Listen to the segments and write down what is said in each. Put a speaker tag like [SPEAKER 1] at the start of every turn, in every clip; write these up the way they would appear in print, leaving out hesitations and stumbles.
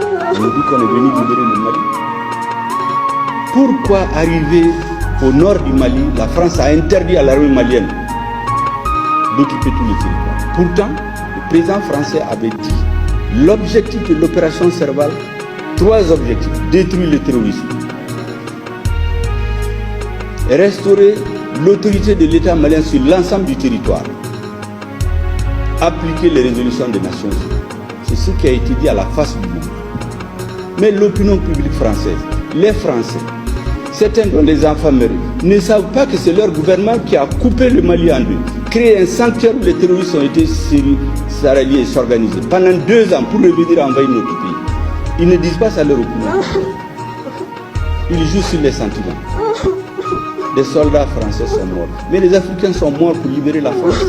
[SPEAKER 1] On nous dit qu'on est venu libérer le Mali. Pourquoi arriver au nord du Mali, la France a interdit à l'armée malienne d'occuper tout le territoire. Pourtant, le président français avait dit l'objectif de l'opération Serval, 3 objectifs: détruire le terrorisme, restaurer l'autorité de l'État malien sur l'ensemble du territoire, appliquer les résolutions des Nations Unies. C'est ce qui a été dit à la face du monde. Mais l'opinion publique française, les Français, certains dont les enfants meurent, ne savent pas que c'est leur gouvernement qui a coupé le Mali en deux, créé un sanctuaire où les terroristes ont été s'allier et s'organiser pendant 2 ans pour revenir envahir notre pays. Ils ne disent pas ça à leur opinion. Ils jouent sur les sentiments. Des soldats français sont morts, mais les Africains sont morts pour libérer la France.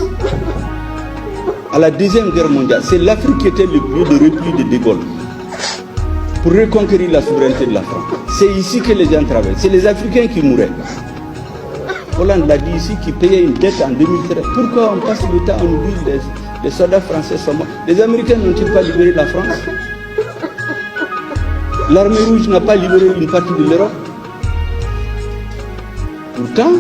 [SPEAKER 1] À la Deuxième Guerre mondiale, c'est l'Afrique qui était le lieu de repli de De Gaulle pour reconquérir la souveraineté de la France. C'est ici que les gens travaillent. C'est les Africains qui mouraient. Hollande l'a dit ici, qui payait une dette en 2013. Pourquoi on passe le temps à nous dire les soldats français sont morts? Les Américains n'ont-ils pas libéré la France? L'armée rouge n'a pas libéré une partie de l'Europe? Pourtant,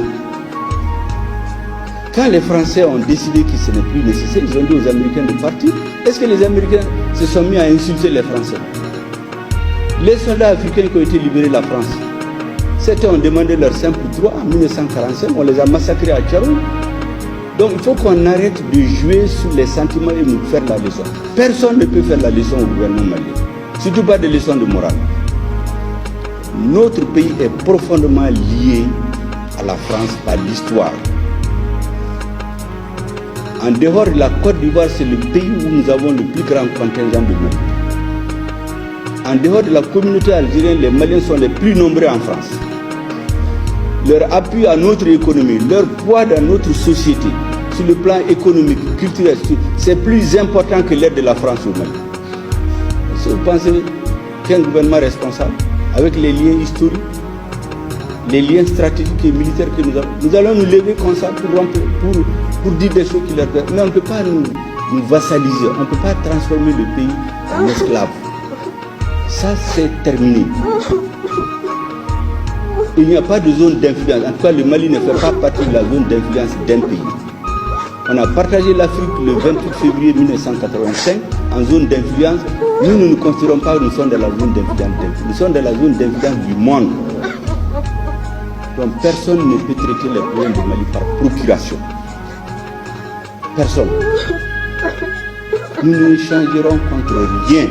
[SPEAKER 1] quand les Français ont décidé que ce n'est plus nécessaire, ils ont dit aux Américains de partir. Est-ce que les Américains se sont mis à insulter les Français? Les soldats africains qui ont été libérés de la France, certains ont demandé leur simple droit en 1945, on les a massacrés à Tcharoun. Donc il faut qu'on arrête de jouer sur les sentiments et nous faire la leçon. Personne ne peut faire la leçon au gouvernement malien, surtout pas des leçons de morale. Notre pays est profondément lié à la France par l'histoire. En dehors de la Côte d'Ivoire, c'est le pays où nous avons le plus grand contingent de Mali. En dehors de la communauté algérienne, les Maliens sont les plus nombreux en France. Leur appui à notre économie, leur poids dans notre société, sur le plan économique, culturel, c'est plus important que l'aide de la France au Mali. Si vous pensez qu'un gouvernement responsable, avec les liens historiques, les liens stratégiques et militaires que nous avons, nous allons nous lever comme ça pour dire des choses qui leur plaisent. Mais on ne peut pas nous vassaliser, on ne peut pas transformer le pays en esclave. Ça, c'est terminé. Il n'y a pas de zone d'influence. En tout cas, le Mali ne fait pas partie de la zone d'influence d'un pays. On a partagé l'Afrique le 28 février 1985 en zone d'influence. Nous ne nous considérons pas que nous sommes dans la zone d'influence. Nous sommes dans la zone d'influence du monde. Donc personne ne peut traiter les problèmes du Mali par procuration. Personne. Nous ne changerons contre rien.